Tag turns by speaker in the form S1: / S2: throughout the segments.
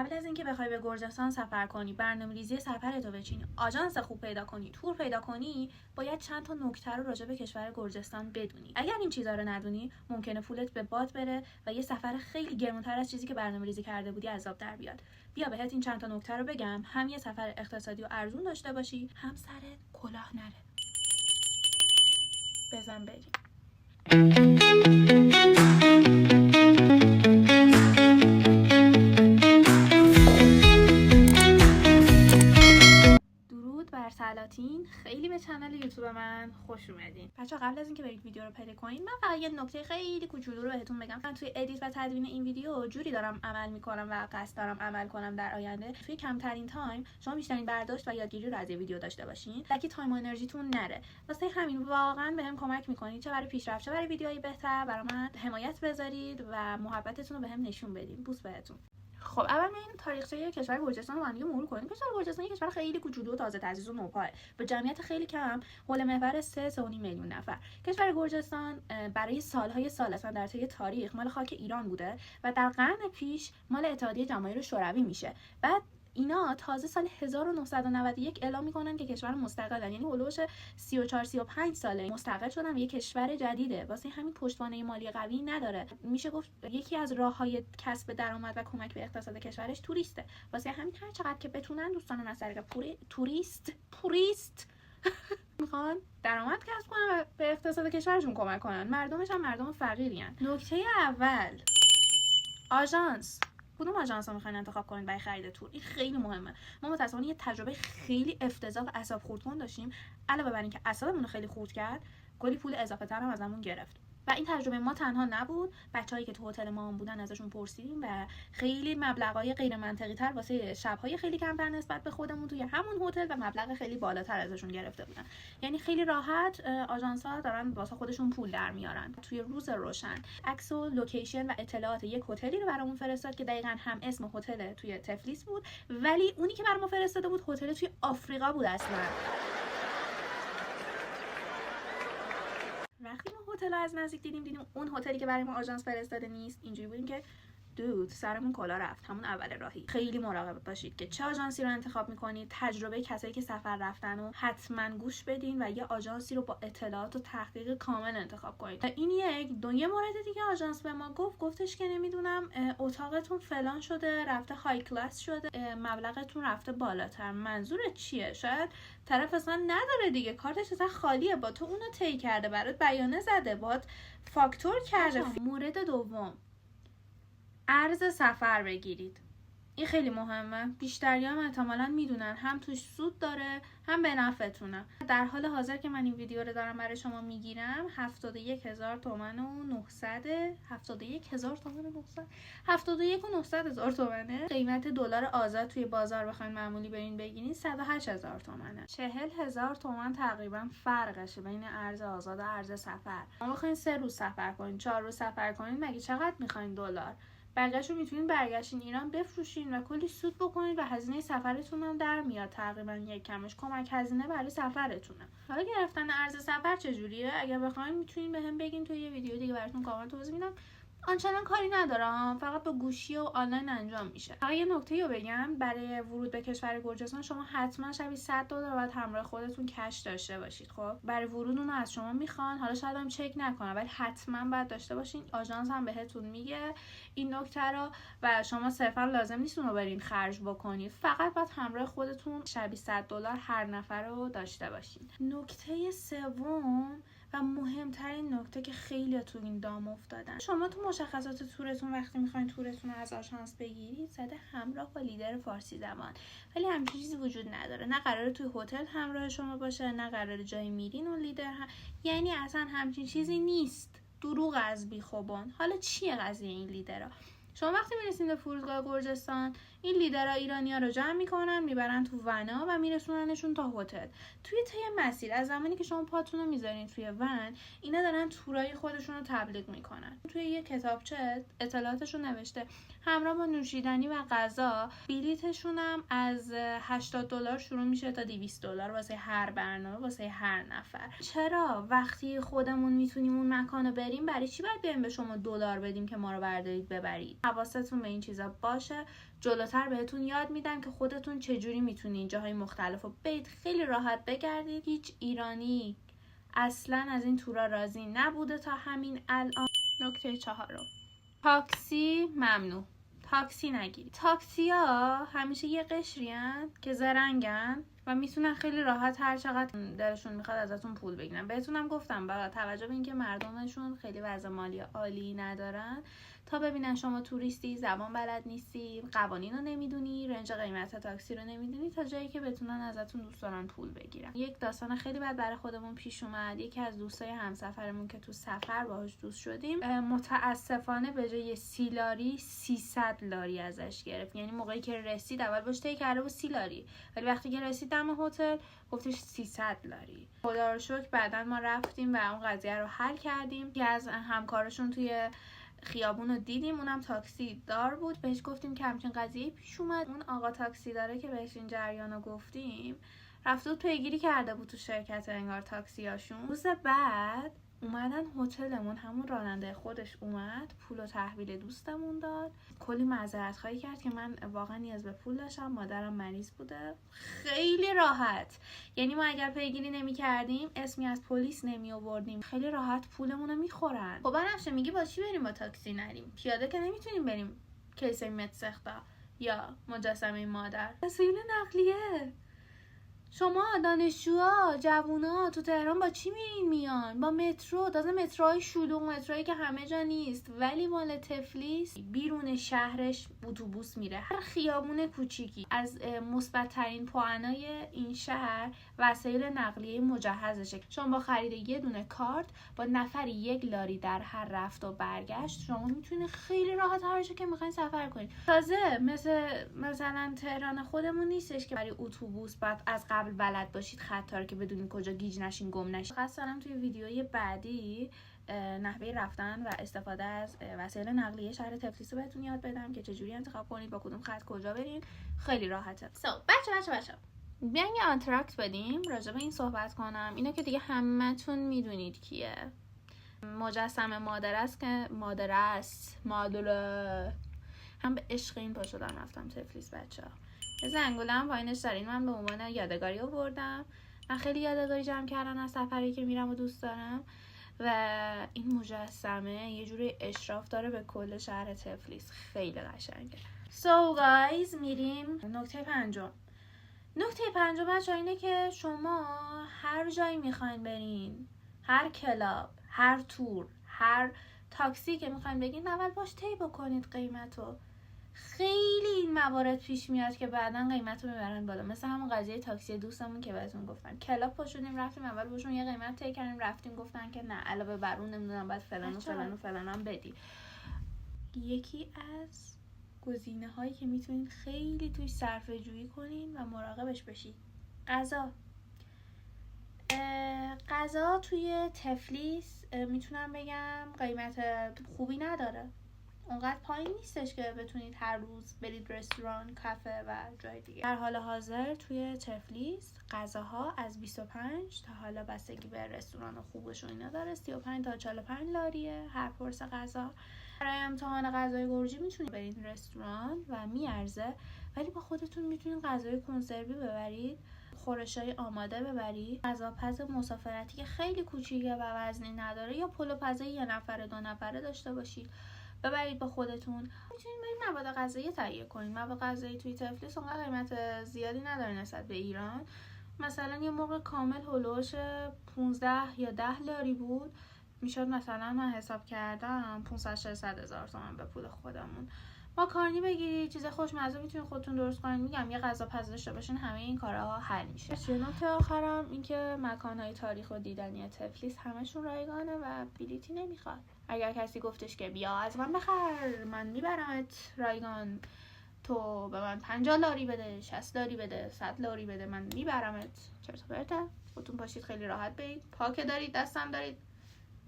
S1: قبل از اینکه بخوای به گرجستان سفر کنی، برنامه‌ریزی سفرتو بچینی، آژانس خوب پیدا کنی، تور پیدا کنی، باید چند تا نکته رو راجع به کشور گرجستان بدونی. اگر این چیزا رو ندونی، ممکنه پولت به باد بره و یه سفر خیلی گرونتر از چیزی که برنامه‌ریزی کرده بودی عذاب در بیاد. بیا بهت این چند تا نکته رو بگم، هم یه سفر اقتصادی و ارزون داشته باشی، هم سرت کلاه نره. بزن بریم. سلاطین، خیلی به کانال یوتیوب من خوش اومدین. بچه‌ها قبل از اینکه برید ویدیو رو پلی کنین، من فقط یه نکته خیلی کوچولو رو بهتون بگم. من توی ادیت و تدوین این ویدیو جوری دارم عمل میکنم و قصد دارم عمل کنم در آینده توی کمترین تایم شما بیشترین برداشت و یادگیری رو از این ویدیو داشته باشین، لکی تایم و انرژیتون نره. واسه همین واقعا بهم کمک میکنید، چه برای پیشرفت چه برای ویدیوهای بهتر. برای من حمایت بذارید و محبتتون رو بهم نشون بدین. بوس بهتون. خب اول ما این تاریخچه کشور گرجستان رو با هم مرور کنیم. کشور گرجستان یک کشور خیلی کوچولو و تازه تأسیس و نوپایه، با جمعیت خیلی کم، حول محور 3.5 میلیون نفر. کشور گرجستان برای سالهای سال اصلا در طی تاریخ مال خاک ایران بوده و در قرن پیش مال اتحادیه جماهیر شوروی میشه. بعد اینا تازه سال 1991 اعلام میکنن که کشور مستقلن، یعنی هولوش 34-35 ساله مستقل شدن و یک کشور جدیده. واسه همین پشتوانه مالی قوی نداره. میشه گفت یکی از راههای کسب درآمد و کمک به اقتصاد کشورش توریسته. واسه همین هر چقدر که بتونن دوستان از طریق توریست میخوان درآمد کسب کنن و به اقتصاد کشورشون کمک کنن. مردمش هم مردم فقیری ان. نکته اول، آژانس. کدوم آژانس رو میخواین انتخاب کنید برای خرید تور؟ این خیلی مهمه. ما متأسفانه یه تجربه خیلی افتضاح و اعصاب خردکن داشتیم. علاوه بر اینکه اعصابمون رو خیلی خورد کرد، کلی پول اضافه تر هم ازمون گرفت. و این تجربه ما تنها نبود، بچه‌هایی که تو هتل ما هم بودن ازشون پرسیدیم و خیلی مبلغای غیر منطقی تر واسه شب‌های خیلی کمتر نسبت به خودمون توی همون هتل و مبلغ خیلی بالاتر ازشون گرفته بودن. یعنی خیلی راحت آژانس‌ها دارن واسه خودشون پول در میارن. توی روز روشن عکس و لوکیشن و اطلاعات یک هتلی رو برامون فرستاد که دقیقاً هم اسم هتل توی تفلیس بود، ولی اونی که برامون فرستاده بود هتل توی آفریقا بود اصلا. وقتی ما هتل از نزدیک دیدیم اون هتلی که برای ما آژانس فرستاده نیست. اینجوری بودیم که دود سرمون کلا رفت. همون اول راهی. خیلی مراقب باشید که چه آژانسی رو انتخاب میکنید. تجربه کسایی که سفر رفتن رو حتما گوش بدین و یه آژانسی رو با اطلاعات و تحقیق کامل انتخاب کنید. این یه مورد دیگه آژانس به ما گفتش که نمیدونم اتاقتون فلان شده، رفته های کلاس شده، مبلغتون رفته بالاتر. منظورت چیه؟ شاید طرف اصلا نداره دیگه، کارتش اصلا خالیه، با تو اونو طی کرده، برات بیانیه زده، باهات فاکتور کرده. مورد دوم، ارز سفر بگیرید. این خیلی مهمه. بیشتری هم احتمالاً میدونن، هم توش سود داره هم به نفعتونه. در حال حاضر که من این ویدیو رو دارم برای شما میگیرم 71,000 تومان و 900 71,000 تومان و 900 71,900 تومانه. قیمت دلار آزاد توی بازار بخواید معمولی برین بگیرین 108,000 تومانه. 40,000 تومان تقریبا فرقشه بین ارز آزاد و ارز سفر. ما بخواید 3 روز سفر کنین، 4 روز سفر کنین، مگه چقدر میخواین دلار؟ بقیه‌شو میتونین برگشتین ایران بفروشین و کلی سود بکنید و هزینه سفرتون هم در میاد. تقریبا یک کمش کمک هزینه برای سفرتونه. حالا گرفتن ارز سفر چجوریه؟ اگر بخواید میتونین بهم بگین، توی یه ویدیو دیگه براتون کامل توضیح میدم. آنچنان کاری ندارم، فقط با گوشی و آنلاین انجام میشه. فقط یه نکته رو بگم، برای ورود به کشور گرجستان شما حتما شبیه $100 باید همراه خودتون کش داشته باشید. خب برای ورود اون از شما میخوان، حالا شاید هم چک نکنه ولی حتما باید داشته باشین. آژانس هم بهتون میگه این نکته رو و شما صرفا لازم نیست اون رو برین خرج بکنید، فقط باید همراه خودتون شبیه $100 هر نفر رو داشته باشین. نکته سوم و مهمترین نکته که خیلی تو این دام افتادن، شما تو مشخصات تورتون وقتی میخواین تورتون رو از آژانس بگیرید زده همراه با لیدر فارسی زبان، ولی همچین چیزی وجود نداره. نه قراره توی هتل همراه شما باشه، نه قراره جای میرین اون لیدر یعنی اصلا همچین چیزی نیست. دروغ از بیخوبان. حالا چیه قضیه این لیدرها؟ شما وقتی میرسین به فرودگاه گرجستان، این لیدرها ایرانی‌ها رو جمع میکنن، میبرن تو ونا و میرسوننشون تا هتل. توی طی مسیر از زمانی که شما پاتون رو میذارین توی ون، اینا دارن تورای خودشون رو تبلیغ میکنن. توی یه کتابچه اطلاعاتشون نوشته همراه با نوشیدنی و غذا. بلیتشون هم از $80 شروع میشه تا $200 واسه هر برنامه، واسه هر نفر. چرا وقتی خودمون میتونیم اون مکانو بریم، برای چی باید بریم به شما دلار بدیم که ما رو بردارید ببرید؟ حواستون به این چیزا باشه. جلوتر بهتون یاد میدم که خودتون چجوری میتونین جاهای مختلف رو برید خیلی راحت بگردید. هیچ ایرانی اصلا از این تورا راضی نبوده تا همین الان. نکته 4: تاکسی ممنوع. تاکسی نگیرید. تاکسی ها همیشه یه قشریان که زرنگن و میتونن خیلی راحت هر چقدر دلشون میخواد ازتون پول بگیرن. بهتونم گفتم با توجه به اینکه مردمشون خیلی وضع مالی عالی ندارن، تا ببینن شما توریستی، زبان بلد نیستی، قوانین رو نمیدونی، رنج قیمت تاکسی رو نمیدونی، تا جایی که بتونن ازتون دوست دارن پول بگیرن. یک داستان خیلی بد برای خودمون پیش اومد. یکی از دوستای همسفرمون که تو سفر باهاش دوست شدیم، متاسفانه به جای 30 لاری 300 لاری ازش گرفت. یعنی موقعی که رسید اول باش طی کرده بود 30 لاری، ولی وقتی که رسید دم هتل گفتش 300 لاری. خدا رو شکر بعداً ما رفتیم و اون قضیه رو حل کردیم. یکی از همکارشون توی خیابون رو دیدیم، اونم تاکسی دار بود، بهش گفتیم که همچین قضیه پیش اومد. اون آقا تاکسی داره که بهش این جریان رو گفتیم رفت بود پیگیری کرده بود تو شرکت انگار تاکسیاشون. روز بعد اومدن هتلمون، همون راننده خودش اومد پول و تحویل دوستمون داد. کلی معذرت خواهی کرد که من واقعا نیاز به پول داشتم، مادرم مریض بوده. خیلی راحت، یعنی ما اگر پیگیری نمی کردیم، اسمی از پلیس نمی آوردیم، خیلی راحت پولمون رو میخورن. خب بنفشه میگی با چی بریم؟ با تاکسی نریم؟ پیاده که نمیتونیم بریم کیسه متسختا یا مجسمه مادر. وسیله نقلیه. شما دانشجوها، جوونا تو تهران با چی میرین میان؟ با مترو. تازه متروهای شلوغ، مترویی که همه جا نیست، ولی مال تفلیس بیرون شهرش اتوبوس میره. هر خیابون کوچیکی از مثبت ترین پوانای این شهر وسایل نقلیه مجهزشه. شما با خرید یه دونه کارت با نفری 1 لاری در هر رفت و برگشت شما میتونید خیلی راحت هر جا که میخواین سفر کنید. تازه مثلا تهران خودمون نیستش که برای اتوبوس بعد از قبل بلد باشید خطا رو که بدونید کجا گیج نشین، گم نشین. خواستم توی ویدیوی بعدی نحوه رفتن و استفاده از وسایل نقلیه شهر تفلیس رو بهتون یاد بدم که چجوری انتخاب کنید، با کدوم خط کجا برین. خیلی راحته. بچه بیاین یه آنتراکت بدیم راجع به این صحبت کنم. اینو که دیگه همتون میدونید کیه. مجسمه مادر است که مادر هم به عشق این پا شدم رفتم تفلیس. بچه‌ها یه زنگوله هم پایینش دارین، من به عنوان یادگاری آوردم. من خیلی یادگاری جمع کردم از سفری که میرم و دوست دارم، و این مجسمه یه جوری اشراف داره به کل شهر تفلیس. خیلی قشنگه. So guys میریم نکته 5. نکته 5 بچه‌ها اینه که شما هر جایی میخواین برین، هر کلاب، هر تور، هر تاکسی که میخواین بگین، اول باش طی بکنید قیمتو. خیلی این موارد پیش میاد که بعداً قیمتو میبرن بالا، مثل همون قضیه تاکسی دوستمون که بهتون گفتم. کلاب پاشونیم رفتیم، اول بهشون یه قیمت طی کردیم، رفتیم گفتن که نه علاوه بر اون نمیدونم بعد فلان و فلان و فلان هم بدی. یکی از گزینه هایی که میتونین خیلی توی صرفه جویی کنین و مراقبش بشید، غذا توی تفلیس میتونم بگم قیمت خوبی نداره، اونقدر پایین نیستش که بتونید هر روز برید رستوران، کافه و جای دیگه. در حال حاضر توی تفلیس غذاها از 25 تا حالا بستگی به رستوران خوبش و اینا داره 35 تا 45 لاریه هر پرس غذا. برای امتحان غذای گرجی میتونید برید رستوران و میارزه، ولی با خودتون میتونید غذای کنسروی ببرید، خورشای آماده ببرید، غذاپز مسافرتی که خیلی کوچیکه و وزنی نداره، یا پلوپز 1 نفره 2 نفره داشته باشید ببرید با خودتون. میتونید برید مواد غذایی تهیه کنید. مواد غذایی توی تفلیس اونقدر قیمت زیادی نداره نسبت به ایران. مثلا یه موقع کامل هلوش 15 یا 10 لاری بود، میشد مثلا من حساب کردم 500-600 هزار تومان به پول خودمون. ماکارونی بگیرید، چیز خوشمزه میتونید خودتون درست کنید. میگم یه غذا پز داشته باشین همه این کارها حل میشه. نکته آخرم این که مکانهای تاریخ و دیدنی تفلیس همشون رایگانه و بلیتی نمیخواد. اگر کسی گفتش که بیا از من بخر، من میبرمت رایگان، تو به من 50 لاری بده، 60 لاری بده، 100 لاری بده، من میبرمت، چرت و پرته. خودتون پاشید خیلی راحت برید، پاکه دارید، دستم دارید،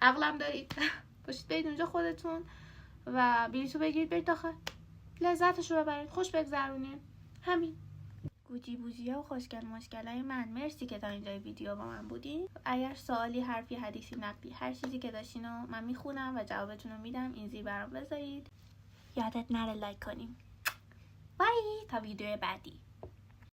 S1: عقلم دارید، پاشید برید اونجا خودتون و بلیطو بگیرید برید داخل، لذتشو ببرید، خوش بگذرونید. همین. گوجی بوجی‌ها و خوشگل مشکلای من، مرسی که تا اینجای ویدیو با من بودین. اگر سوالی، حرفی، حدیثی، نقدی، هر چیزی که داشتین رو من میخونم و جوابتون رو میدم. این زیر برام بذارید. یادت نره لایک کنیم. بای تا ویدیو بعدی.